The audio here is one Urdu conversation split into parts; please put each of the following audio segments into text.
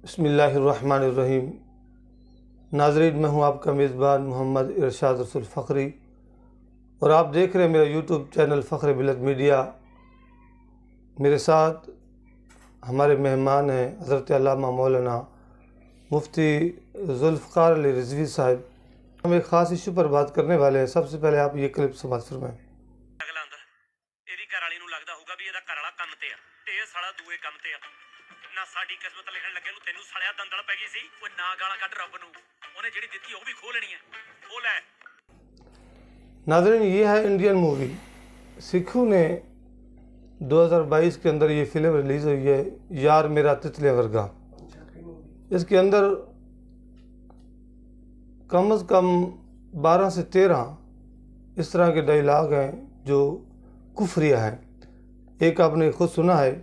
بسم اللہ الرحمن الرحیم۔ ناظرین، میں ہوں آپ کا میزبان محمد ارشاد رسول فخری اور آپ دیکھ رہے ہیں میرا یوٹیوب چینل فخر ملت میڈیا۔ میرے ساتھ ہمارے مہمان ہیں حضرت علامہ مولانا مفتی ذوالفقار علی رضوی صاحب۔ ہم ایک خاص ایشو پر بات کرنے والے ہیں۔ سب سے پہلے آپ یہ کلپ سماعت فرمائیں۔ اگلا اندر ਇਹਦੀ ਘਰ ਵਾਲੀ ਨੂੰ ਲੱਗਦਾ ਹੋਊਗਾ ਵੀ ਇਹਦਾ ਘਰ ਵਾਲਾ ਕੰਮ ਤੇ ਆ ਤੇ ਇਹ ਸਾਲਾ ਦੂਏ ਕੰਮ ਤੇ ਆ ਨਾ ਸਾਡੀ ਕਿਸਮਤ ਲਿਖਣ ਲੱਗੇ ਨੂੰ ਤੈਨੂੰ ਸਾਲਿਆ ਦੰਦਲ ਪੈ ਗਈ ਸੀ। ਉਹ ਨਾ ਗਾਲਾਂ ਕੱਢ ਰੱਬ ਨੂੰ, ਉਹਨੇ ਜਿਹੜੀ ਦਿੱਤੀ ਉਹ ਵੀ ਖੋਹ ਲੈਣੀ ਹੈ। ਖੋਹ ਲੈ। ناظرین، یہ ہے انڈین مووی۔ سکھوں نے 2022 کے اندر یہ فلم ریلیز ہوئی ہے، یار میرا تتلے ورگا۔ اس کے اندر کم از کم 12 سے 13 اس طرح کے ڈائیلاگ ہیں جو کفریہ ہیں۔ ایک آپ نے خود سنا ہے۔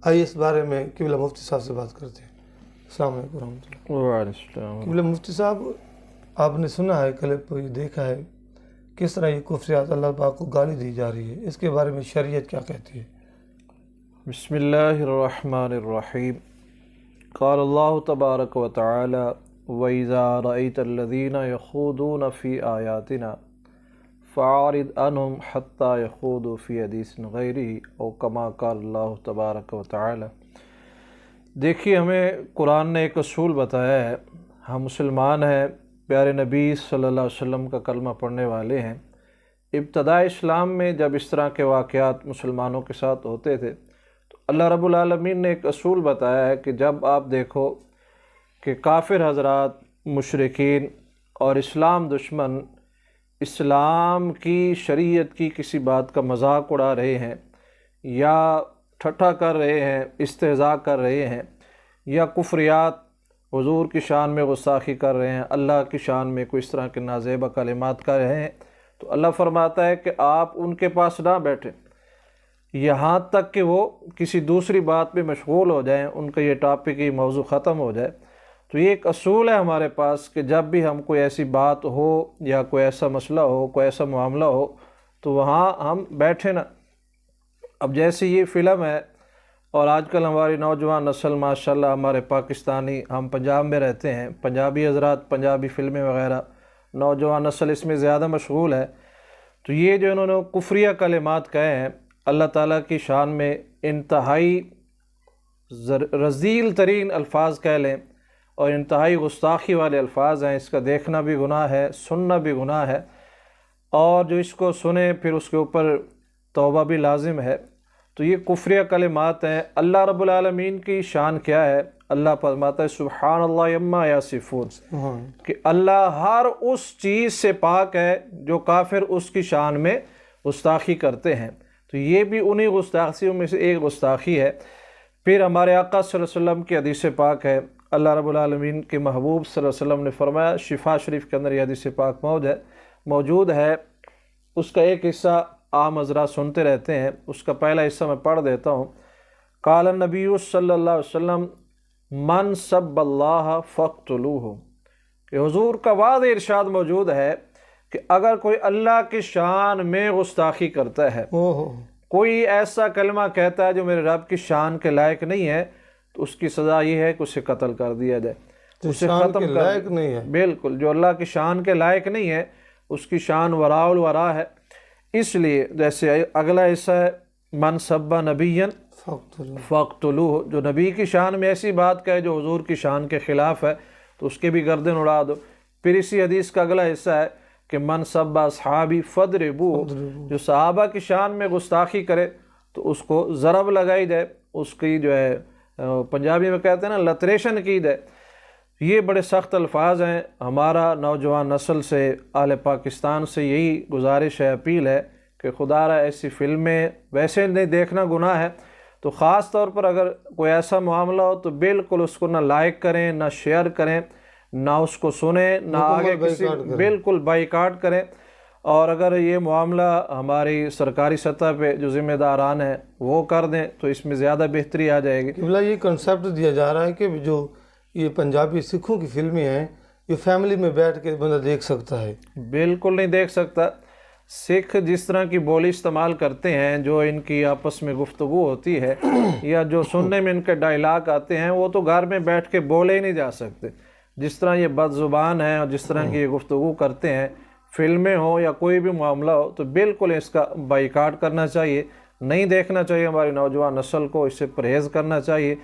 آئیے اس بارے میں قبلہ مفتی صاحب سے بات کرتے ہیں۔ السلام علیکم ورحمۃ اللہ۔ وعلیکم السلام۔ قبلہ مفتی صاحب، آپ نے سنا ہے، کلپ یہ دیکھا ہے کس طرح یہ کفریات اللہ پاک کو گالی دی جا رہی ہے، اس کے بارے میں شریعت کیا کہتی ہے؟ بسم اللہ الرحمن الرحیم۔ قال اللہ تبارک و تعالی وَإِذَا رَأَيْتَ الَّذِينَ يَخُوضُونَ فِي آيَاتِنَا فَأَعْرِضْ عَنْهُمْ حَتَّى يَخُوضُوا فِي حَدِيثٍ غَيْرِهِ او کما قال اللہ تبارک و تعالی۔ دیکھیے، ہمیں قرآن نے ایک اصول بتایا ہے۔ ہم مسلمان ہیں، پیارے نبی صلی اللہ علیہ وسلم کا کلمہ پڑھنے والے ہیں۔ ابتداء اسلام میں جب اس طرح کے واقعات مسلمانوں کے ساتھ ہوتے تھے تو اللہ رب العالمین نے ایک اصول بتایا ہے کہ جب آپ دیکھو کہ کافر حضرات، مشرکین اور اسلام دشمن اسلام کی شریعت کی کسی بات کا مذاق اڑا رہے ہیں یا ٹھٹھا کر رہے ہیں، استہزاء کر رہے ہیں، یا کفریات حضور کی شان میں غستاخی کر رہے ہیں، اللہ کی شان میں کوئی اس طرح کے نازیبہ کلمات کر رہے ہیں، تو اللہ فرماتا ہے کہ آپ ان کے پاس نہ بیٹھیں یہاں تک کہ وہ کسی دوسری بات پہ مشغول ہو جائیں، ان کا یہ ٹاپک، یہ موضوع ختم ہو جائے۔ تو یہ ایک اصول ہے ہمارے پاس کہ جب بھی ہم کوئی ایسی بات ہو یا کوئی ایسا مسئلہ ہو، کوئی ایسا معاملہ ہو، تو وہاں ہم بیٹھیں نہ۔ اب جیسے یہ فلم ہے، اور آج کل ہماری نوجوان نسل ماشاءاللہ، ہمارے پاکستانی، ہم پنجاب میں رہتے ہیں، پنجابی حضرات پنجابی فلمیں وغیرہ، نوجوان نسل اس میں زیادہ مشغول ہے۔ تو یہ جو انہوں نے کفریہ کلمات کہے ہیں، اللہ تعالیٰ کی شان میں انتہائی رذیل ترین الفاظ کہہ لیں اور انتہائی گستاخی والے الفاظ ہیں۔ اس کا دیکھنا بھی گناہ ہے، سننا بھی گناہ ہے، اور جو اس کو سنے پھر اس کے اوپر توبہ بھی لازم ہے۔ تو یہ کفریہ کلمات ہیں۔ اللہ رب العالمین کی شان کیا ہے؟ اللہ فرماتا ہے سبحان اللہ عما یصفون، کہ اللہ ہر اس چیز سے پاک ہے جو کافر اس کی شان میں گستاخی کرتے ہیں۔ تو یہ بھی انہی گستاخیوں میں سے ایک گستاخی ہے۔ پھر ہمارے آقا صلی اللہ علیہ وسلم کی حدیث پاک ہے، اللہ رب العالمین کے محبوب صلی اللہ علیہ وسلم نے فرمایا، شفا شریف کے اندر یہ حدیث پاک موجود ہے۔ اس کا ایک حصہ عام حضرات سنتے رہتے ہیں، اس کا پہلا حصہ میں پڑھ دیتا ہوں۔ قال النبی صلی اللہ علیہ وسلم من سب اللہ فاقتلوہ، کہ حضور کا واضح ارشاد موجود ہے کہ اگر کوئی اللہ کی شان میں گستاخی کرتا ہے، کوئی ایسا کلمہ کہتا ہے جو میرے رب کی شان کے لائق نہیں ہے، تو اس کی سزا یہ ہے کہ اسے قتل کر دیا جائے، اسے ختم کر لائق نہیں ہے۔ بالکل، جو اللہ کی شان کے لائق نہیں ہے، اس کی شان وراء الورا ہے۔ اس لیے جیسے اگلا حصہ ہے من سب نبیا فاقتلوہ، جو نبی کی شان میں ایسی بات کہے جو حضور کی شان کے خلاف ہے تو اس کے بھی گردن اڑا دو۔ پھر اسی حدیث کا اگلا حصہ ہے کہ من سب اصحابی فضربوہ، جو صحابہ کی شان میں گستاخی کرے تو اس کو ضرب لگائی جائے، اس کی جو ہے پنجابی میں کہتے ہیں نا لتریشن کی جائے۔ یہ بڑے سخت الفاظ ہیں۔ ہمارا نوجوان نسل سے، اہل پاکستان سے یہی گزارش ہے، اپیل ہے کہ خدا را ایسی فلمیں ویسے نہیں دیکھنا گناہ ہے، تو خاص طور پر اگر کوئی ایسا معاملہ ہو تو بالکل اس کو نہ لائک کریں، نہ شیئر کریں، نہ اس کو سنیں، نہ آگے کسی، بالکل بائیکاٹ کریں۔ اور اگر یہ معاملہ ہماری سرکاری سطح پہ جو ذمہ داران ہیں وہ کر دیں تو اس میں زیادہ بہتری آ جائے گی۔ قبلہ، یہ کنسیپٹ دیا جا رہا ہے کہ جو یہ پنجابی سکھوں کی فلمیں ہیں، یہ فیملی میں بیٹھ کے بندہ دیکھ سکتا ہے؟ بالکل نہیں دیکھ سکتا۔ سکھ جس طرح کی بولی استعمال کرتے ہیں، جو ان کی آپس میں گفتگو ہوتی ہے یا جو سننے میں ان کے ڈائلاگ آتے ہیں، وہ تو گھر میں بیٹھ کے بولے ہی نہیں جا سکتے۔ جس طرح یہ بد زبان ہیں اور جس طرح کی یہ گفتگو کرتے ہیں، فلمیں ہوں یا کوئی بھی معاملہ ہو، تو بالکل اس کا بائیکاٹ کرنا چاہیے، نہیں دیکھنا چاہیے۔ ہماری نوجوان نسل کو اس سے پرہیز کرنا چاہیے،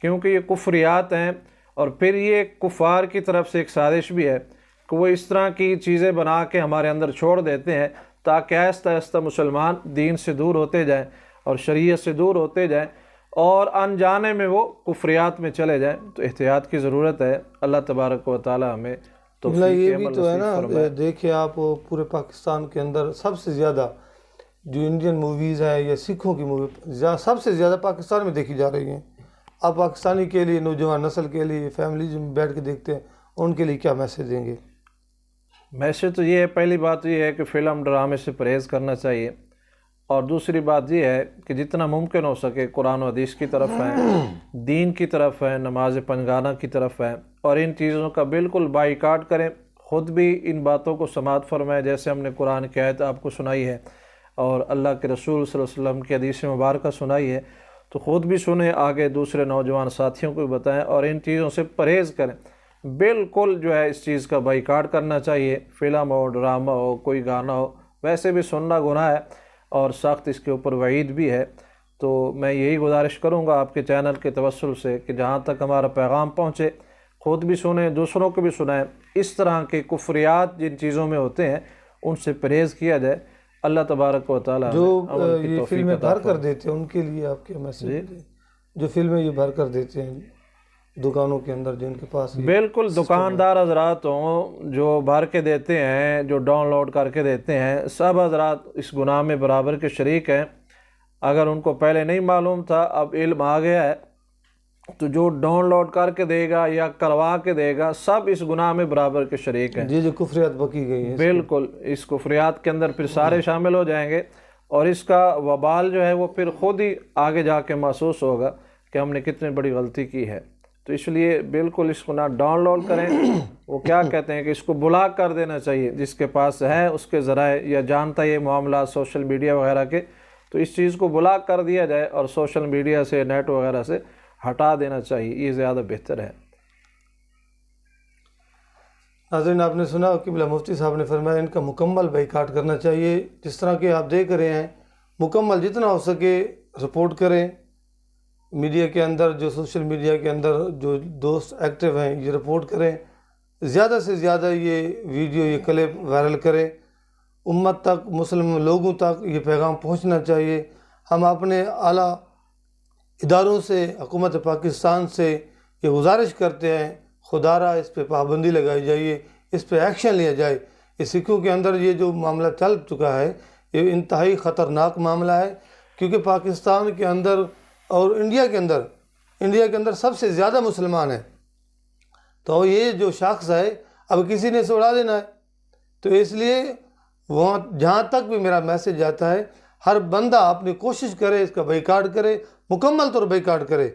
کیونکہ یہ کفریات ہیں، اور پھر یہ کفار کی طرف سے ایک سازش بھی ہے کہ وہ اس طرح کی چیزیں بنا کے ہمارے اندر چھوڑ دیتے ہیں تاکہ آہستہ آہستہ مسلمان دین سے دور ہوتے جائیں اور شریعت سے دور ہوتے جائیں، اور انجانے میں وہ کفریات میں چلے جائیں۔ تو احتیاط کی ضرورت ہے۔ اللہ تبارک و تعالی ہمیں توفیق یہ عمل بھی تو ہے نصیب نا، فرمائے۔ دیکھیں آپ پورے پاکستان کے اندر سب سے زیادہ جو انڈین موویز ہیں یا سکھوں کی مووی سب سے زیادہ پاکستان میں دیکھی جا رہی ہیں۔ آپ پاکستانی کے لیے، نوجوان نسل کے لیے، فیملیز میں بیٹھ کے دیکھتے ہیں، ان کے لیے کیا میسیج دیں گے؟ میسیج تو یہ ہے، پہلی بات یہ ہے کہ فلم ڈرامے سے پرہیز کرنا چاہیے، اور دوسری بات یہ ہے کہ جتنا ممکن ہو سکے قرآن و حدیث کی طرف ہیں، دین کی طرف ہیں، نماز پنجگانہ کی طرف ہیں، اور ان چیزوں کا بالکل بائیکاٹ کریں۔ خود بھی ان باتوں کو سماعت فرمائیں، جیسے ہم نے قرآن کی آیت آپ کو سنائی ہے اور اللہ کے رسول صلی اللہ علیہ وسلم کی حدیث مبارکہ سنائی ہے، تو خود بھی سنیں، آگے دوسرے نوجوان ساتھیوں کو بھی بتائیں، اور ان چیزوں سے پرہیز کریں۔ بالکل جو ہے اس چیز کا بائیکاٹ کرنا چاہیے، فلم ہو، ڈرامہ ہو، کوئی گانا ہو، ویسے بھی سننا گناہ ہے اور سخت اس کے اوپر وعید بھی ہے۔ تو میں یہی گزارش کروں گا آپ کے چینل کے توسل سے کہ جہاں تک ہمارا پیغام پہنچے، خود بھی سنیں، دوسروں کو بھی سنائیں، اس طرح کے کفریات جن چیزوں میں ہوتے ہیں ان سے پرہیز کیا جائے۔ اللہ تبارک و تعالیٰ جو عمل کی یہ توفیق فلمیں عطا بھر کر دیتے ہیں ان کے لیے آپ کیا میسیج دیں؟ جو فلمیں یہ بھر کر دیتے ہیں دکانوں کے اندر، جن کے پاس بالکل دکاندار حضرات ہوں جو بھر کے دیتے ہیں، جو ڈاؤن لوڈ کر کے دیتے ہیں، سب حضرات اس گناہ میں برابر کے شریک ہیں۔ اگر ان کو پہلے نہیں معلوم تھا، اب علم آ گیا ہے، تو جو ڈاؤن لوڈ کر کے دے گا یا کروا کے دے گا، سب اس گناہ میں برابر کے شریک ہیں۔ یہ جو کفریات بکی گئی ہیں، بالکل اس کفریات کے اندر پھر سارے شامل ہو جائیں گے، اور اس کا وبال جو ہے وہ پھر خود ہی آگے جا کے محسوس ہوگا کہ ہم نے کتنی بڑی غلطی کی ہے۔ تو اس لیے بالکل اس کو نہ ڈاؤن لوڈ کریں، وہ کیا کہتے ہیں کہ اس کو بلاک کر دینا چاہیے، جس کے پاس ہے اس کے ذرائع یا جانتا یہ معاملات سوشل میڈیا وغیرہ کے، تو اس چیز کو بلاک کر دیا جائے اور سوشل میڈیا سے، نیٹ وغیرہ سے ہٹا دینا چاہیے، یہ زیادہ بہتر ہے۔ ناظرین، آپ نے سنا قبلہ مفتی صاحب نے فرمایا ان کا مکمل بائیکاٹ کرنا چاہیے۔ جس طرح کہ آپ دیکھ رہے ہیں، مکمل جتنا ہو سکے رپورٹ کریں میڈیا کے اندر، جو سوشل میڈیا کے اندر جو دوست ایکٹیو ہیں یہ رپورٹ کریں، زیادہ سے زیادہ یہ ویڈیو، یہ کلپ وائرل کریں، امت تک، مسلم لوگوں تک یہ پیغام پہنچنا چاہیے۔ ہم اپنے اعلیٰ اداروں سے، حکومت پاکستان سے یہ گزارش کرتے ہیں، خدا را اس پہ پابندی لگائی جائے، اس پہ ایکشن لیا جائے۔ یہ سکھوں کے اندر یہ جو معاملہ چل چکا ہے، یہ انتہائی خطرناک معاملہ ہے، کیونکہ پاکستان کے اندر اور انڈیا کے اندر سب سے زیادہ مسلمان ہیں، تو یہ جو شخص ہے اب کسی نے اسے اڑا دینا ہے۔ تو اس لیے وہاں جہاں تک بھی میرا میسیج جاتا ہے، ہر بندہ اپنی کوشش کرے، اس کا بائیکاٹ کرے، مکمل طور بائیکاٹ کرے،